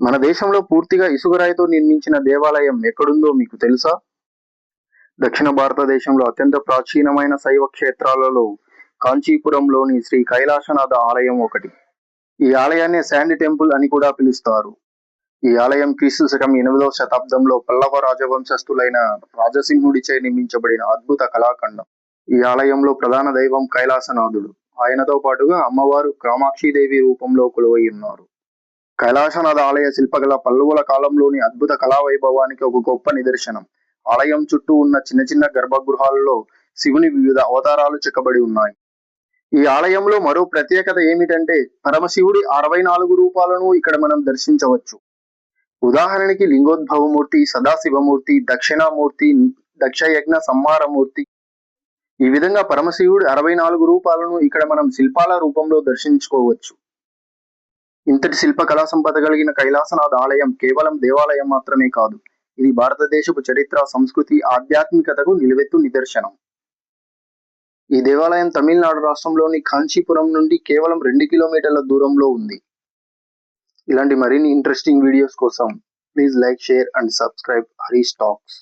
మన దేశంలో పూర్తిగా ఇసుకరాయితో నిర్మించిన దేవాలయం ఎక్కడుందో మీకు తెలుసా? దక్షిణ భారతదేశంలో అత్యంత ప్రాచీనమైన శైవ క్షేత్రాలలో కాంచీపురంలోని శ్రీ కైలాసనాథ ఆలయం ఒకటి. ఈ ఆలయాన్ని శాండ్ టెంపుల్ అని కూడా పిలుస్తారు. ఈ ఆలయం క్రీస్తు శకం 8వ శతాబ్దంలో పల్లవ రాజవంశస్థులైన రాజసింహుడిచే నిర్మించబడిన అద్భుత కళాఖండం. ఈ ఆలయంలో ప్రధాన దైవం కైలాసనాథుడు. ఆయనతో పాటుగా అమ్మవారు కామాక్షిదేవి రూపంలో కొలువై ఉన్నారు. కైలాసనాథ ఆలయ శిల్పకళ పల్లవుల కాలంలోని అద్భుత కళా వైభవానికి ఒక గొప్ప నిదర్శనం. ఆలయం చుట్టూ ఉన్న చిన్న చిన్న గర్భగృహాలలో శివుని వివిధ అవతారాలు చెక్కబడి ఉన్నాయి. ఈ ఆలయంలో మరో ప్రత్యేకత ఏమిటంటే పరమశివుడి 64 రూపాలను ఇక్కడ మనం దర్శించవచ్చు. ఉదాహరణకి లింగోద్భవమూర్తి, సదాశివమూర్తి, దక్షిణామూర్తి, దక్షయజ్ఞ సంహారమూర్తి. ఈ విధంగా పరమశివుడి 64 రూపాలను ఇక్కడ మనం శిల్పాల రూపంలో దర్శించుకోవచ్చు. ఇంతటి శిల్ప కళా సంపద కలిగిన కైలాసనాథ ఆలయం కేవలం దేవాలయం మాత్రమే కాదు, ఇది భారతదేశపు చరిత్ర, సంస్కృతి, ఆధ్యాత్మికతకు నిలువెత్తు నిదర్శనం. ఈ దేవాలయం తమిళనాడు రాష్ట్రంలోని కాంచీపురం నుండి కేవలం 2 కిలోమీటర్ల దూరంలో ఉంది. ఇలాంటి మరిన్ని ఇంట్రెస్టింగ్ వీడియోస్ కోసం please like, share and subscribe Harish talks.